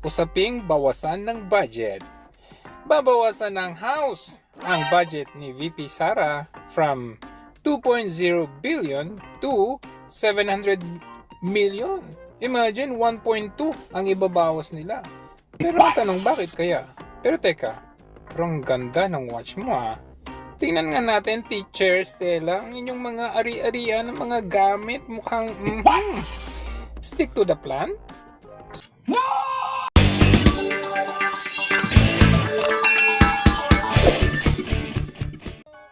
Usaping bawasan ng budget. Babawasan ng house ang budget ni VP Sara from 2.0 billion to 700 million. Imagine 1.2 ang ibabawas nila. Pero ang tanong, bakit kaya? Pero teka, pero ang ganda ng watch mo ah. Tingnan nga natin, teacher Stella, ang inyong mga ari-arian ng mga gamit mukhang stick to the plan?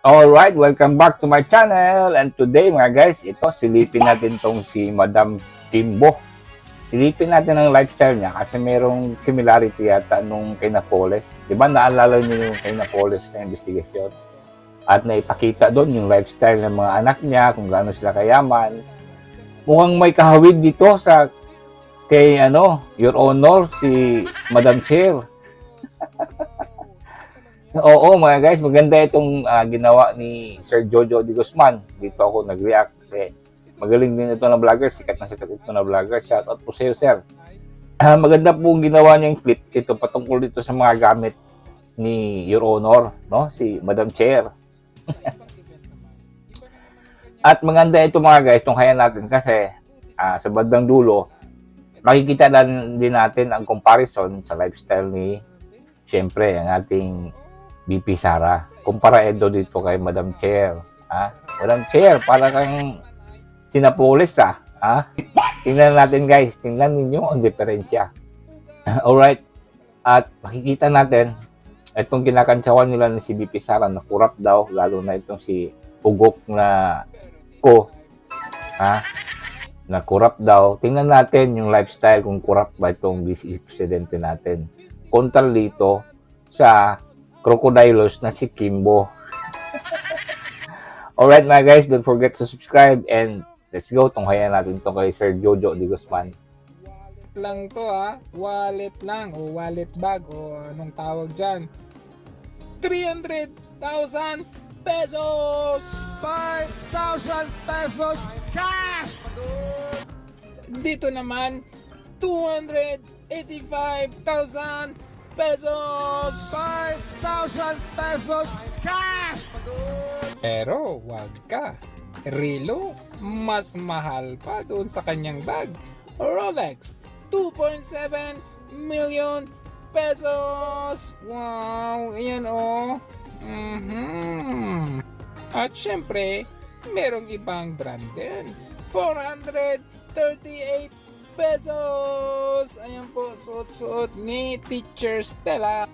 Alright, welcome back to my channel. And today mga guys, ito silipin natin tong si Madam Kimbo. Silipin natin ang lifestyle niya kasi merong similarity yata nung kay Napoles. Diba naalala niyo yung kay Napoles na investigation? At naipakita doon yung lifestyle ng mga anak niya, kung gaano sila kayaman. Mukhang may kahawig dito sa kay Your Honor, si Madam Chair. Oo mga guys, maganda itong ginawa ni Sir Jojo de Guzman. Dito ako nag-react kasi magaling din ito na vlogger, sikat na sikat ito na vlogger. Shout out po sa iyo, sir. Maganda pong ginawa niya yung clip ito patungkol dito sa mga gamit ni Your Honor, no? Si Madam Chair. At maganda ito mga guys, tunghayan natin kasi sa bandang dulo, makikita din natin ang comparison sa lifestyle ni, syempre, ang ating VP Sara. Kumpara ito dito kay Madam Chair. Madam Chair, para kang sinapulis Tingnan natin guys, tingnan ninyo ang diferensya. Alright, at makikita natin, itong kinakantsawan nila ni si VP Sara na kurap daw, lalo na itong si Ugok na na kurap daw. Tingnan natin yung lifestyle kung kurap ba itong vice presidente natin. Kontra dito sa crocodilos na si Kimbo. Alright mga guys, don't forget to subscribe and let's go. Tunghayan natin ito kay Sir Jojo de Guzman. Lang to wallet lang o wallet bag o anong tawag dyan. 300,000 pesos! 5,000 pesos cash! Dito naman, 285,000 pesos! 5,000 pesos cash! Pero wag ka. Relo, mas mahal pa doon sa kanyang bag. Rolex, 2.7 million pesos! Wow! Ayan At syempre, merong ibang brand din. 438 pesos! Ayan po, suot-suot ni Teacher Stella.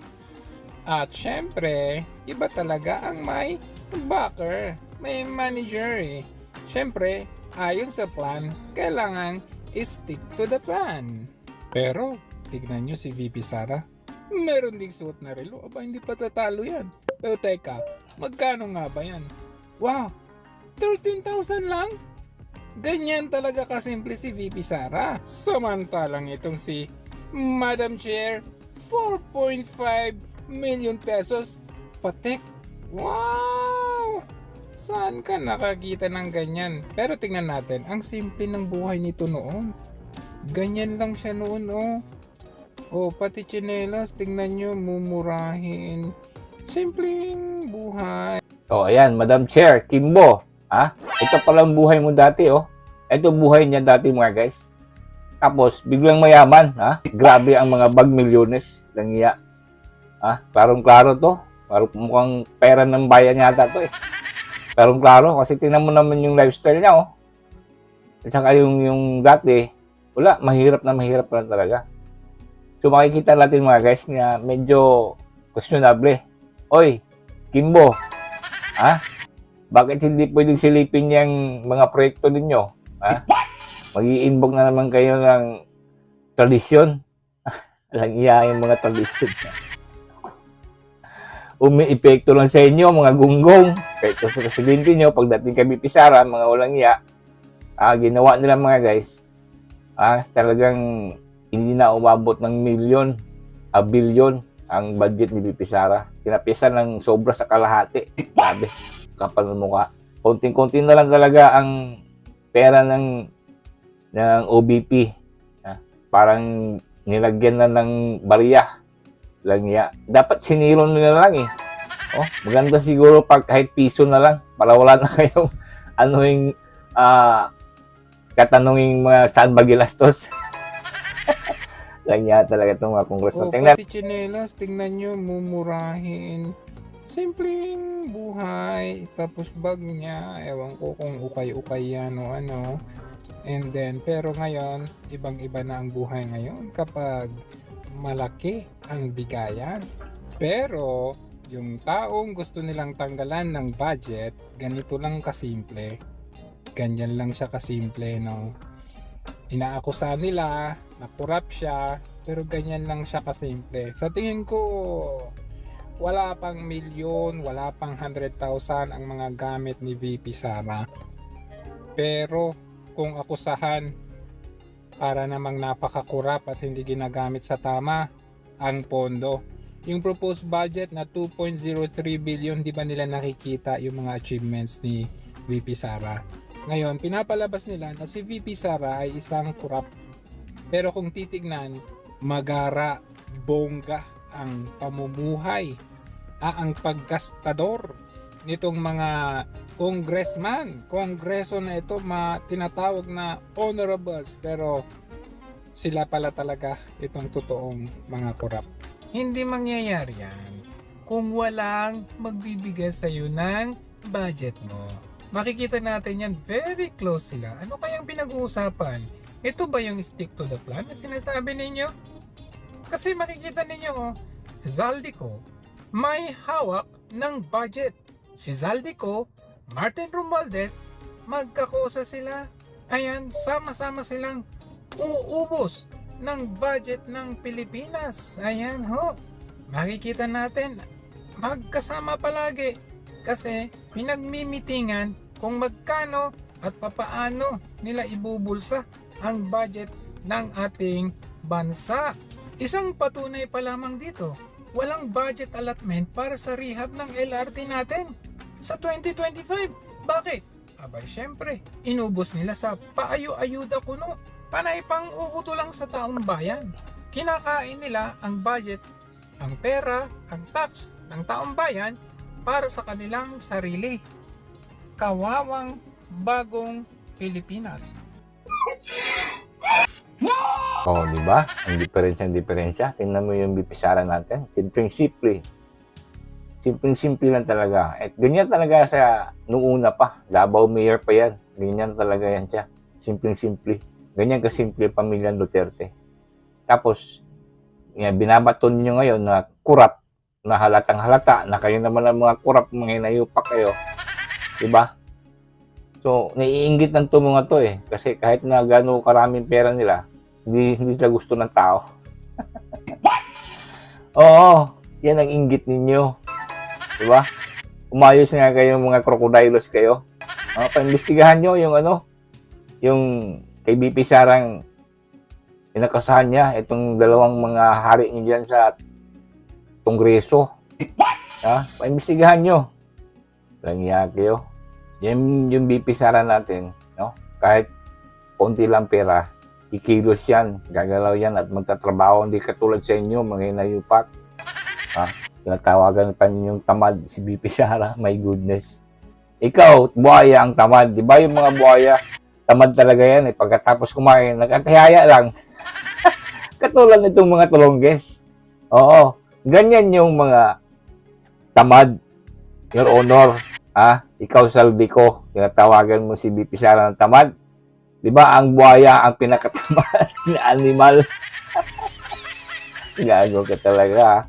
At syempre, iba talaga ang may backer, may manager Syempre, ayon sa plan, kailangan stick to the plan. Pero, tignan nyo si VP Sara. Meron ding suot na relo. Aba, hindi pa tatalo yan. Pero teka, magkano nga ba yan? Wow, 13,000 lang? Ganyan talaga kasimple si VP Sara. Samantalang itong si Madam Chair, 4.5 million pesos. Patek. Wow! Saan ka nakakita ng ganyan? Pero tingnan natin, ang simple ng buhay nito noon. Ganyan lang siya noon pati tsinelas, tingnan nyo, mumurahin. Simpleng buhay. Ayan, Madam Chair, Kimbo. Ito palang buhay mo dati, Ito buhay niya dati mga guys. Tapos, biglang mayaman, Grabe ang mga bag milyones. Langiya. Parang klaro to. Parang mukhang pera ng bayan yata to Parang klaro, kasi tingnan mo naman yung lifestyle niya, At saka yung dati, wala, mahirap na talaga. So makikita natin mga guys na medyo questionable. Oy, Kimbo, bakit hindi pwedeng silipin yung mga proyekto ninyo? Mag-i-invoke na naman kayo ng tradisyon. Alang iya yung mga tradisyon. Umi-epekto lang sa inyo, mga gunggong. Epekto sa presidente nyo, pagdating kay VP Sara, mga walang iya. Ginawa nila mga guys. Talagang hindi na umabot ng bilyon ang budget ni VP Sara. Tinapisan ng sobra sa kalahati. Grabe, kapal ng mukha. Konting-konti na lang talaga ang pera ng OBP. Parang nilagyan na ng barya lang niya. Dapat siniro nila lang eh. Oh, maganda siguro pag kahit piso na lang para wala na kayong ano yung katanungin mga saan ba ginastos. Lang niya talaga itong mga congressman. Oh, Tingnan. pati tsinelas, tingnan nyo, mumurahin. Simpleng buhay. Tapos bag niya, ewan ko kung ukay-ukay yan o ano. And then, pero ngayon, ibang-iba na ang buhay ngayon kapag malaki ang bigayan. Pero, yung taong gusto nilang tanggalan ng budget, ganito lang kasimple. Ganyan lang siya kasimple, no? Inaakusa nila na corrupt siya, pero ganyan lang siya kasimple. Sa tingin ko, wala pang milyon, wala pang 100,000 ang mga gamit ni VP Sara. Pero kung akusahan para namang napaka-corrupt at hindi ginagamit sa tama ang pondo. Yung proposed budget na 2.03 billion, di ba nila nakikita yung mga achievements ni VP Sara? Ngayon, pinapalabas nila na si VP Sara ay isang corrupt. Pero kung titignan, magara, bongga ang pamumuhay, ang paggastador nitong mga congressman. Kongreso na ito, tinatawag na honorables, pero sila pala talaga itong totoong mga corrupt. Hindi mangyayari yan kung walang magbibigay sa iyo ng budget mo. Makikita natin yan, very close sila. Ano kayang pinag-uusapan? Ito ba yung stick to the plan na sinasabi ninyo? Kasi makikita ninyo, Zaldico may hawak ng budget. Si Zaldico, Martin Romualdez, magkakosa sila. Ayan, sama-sama silang uubos ng budget ng Pilipinas. Ayan ho, makikita natin, magkasama palagi. Kasi pinagmimitingan kung magkano at papaano nila ibubulsa ang budget ng ating bansa. Isang patunay pa lamang dito, walang budget allotment para sa rehab ng LRT natin sa 2025. Bakit? Abay syempre, inubos nila sa paayo-ayuda kuno. Panay pang uuto lang sa taong bayan. Kinakain nila ang budget, ang pera, ang tax ng taong bayan para sa kanilang sarili. Kawawang bagong Pilipinas. Oh, di ba? Ang diferensya. Tingnan mo yung BP Sara natin. Simpleng-simple. Simpleng-simple lang talaga. At ganyan talaga sa nung una pa. Davao Mayor pa yan. Ganyan talaga yan siya. Simpleng-simple. Ganyan kasimple pamilya Duterte. Tapos, yan, binabaton nyo ngayon na kurap, na halatang halata, na kayo naman ang mga kurap, mga hinayupak kayo. Diba? So, naiinggit ng to mga to eh. Kasi kahit na gano'ng karaming pera nila, hindi sila gusto ng tao. Oo, yan ang inggit ninyo. Diba? Umayos nga kayo mga crocodilos kayo. Paimbestigahan nyo yung yung kay BP Sarang inakasahan niya itong dalawang mga hari niyo dyan sa Kongreso. Paimbestigahan nyo. Langya kayo. Yung BP Sara natin, no? Kahit konti lang pera, ikilos yan, gagalaw yan at magtatrabaho, hindi katulad sa inyo, mga hinayupak. Tinatawagan pa ninyong tamad si BP Sara, my goodness. Ikaw, buhaya ang tamad. Di ba yung mga buhaya, tamad talaga yan eh. Pagkatapos kumain, nagkatihaya lang. Katulad nitong mga tulongges. Oo, ganyan yung mga tamad. Your Honor, ikaw Zaldico, tinatawagan mo si BP Sara ng tamad. Di ba ang buhaya ang pinakatamad na animal? Gago ka talaga.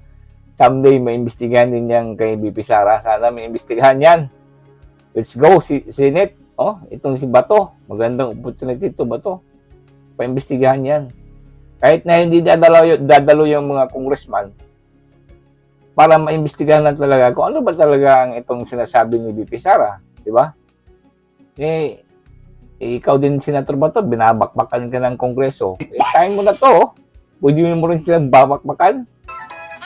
Someday may imbestigahan din yan kay BP Sara. Sana may imbestigahan yan. Let's go, Senate. Itong si Bato. Magandang opportunity ito, Bato. Paimbestigahan yan. Kahit na hindi dadalo yung mga congressman, para maimbestigahan lang talaga kung ano ba talaga ang itong sinasabi ni BP Sara. Di ba? Ikaw din, Senator Bato, binabakbakan ka ng Kongreso. Time mo na to. Pwede mo rin silang babakbakan.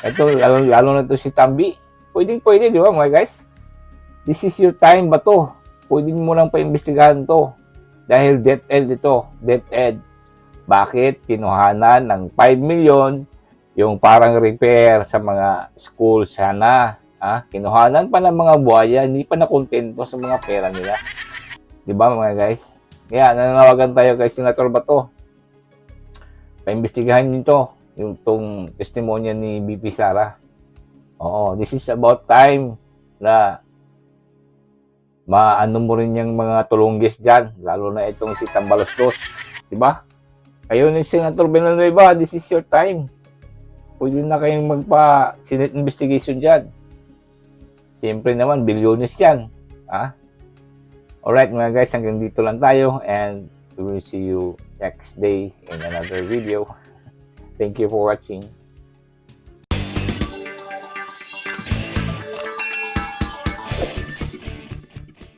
Ito, lalo na to si Tambi. Pwede, di ba mga guys? This is your time ba to? Pwede mo lang paimbestigahan to. Dahil DepEd ito. DepEd. Bakit kinuhanan ng 5 million yung parang repair sa mga school sana? Kinuhanan pa ng mga buhaya, hindi pa nakontento sa mga pera nila. Di ba mga guys? Kaya nananawagan tayo kay Senator Bato. Paimbestigahan nito yung tong testimonya ni BP Sara. Oo, this is about time na maano mo rin yung mga tulunggis dyan, lalo na itong si Tambaloslos. Diba? Kayo ni Senator Villanueva, this is your time. Pwede na kayong magpa-Senate investigation dyan. Siyempre naman, bilyones yan. Alright mga guys, hanggang dito lang tayo and we will see you next day in another video. Thank you for watching.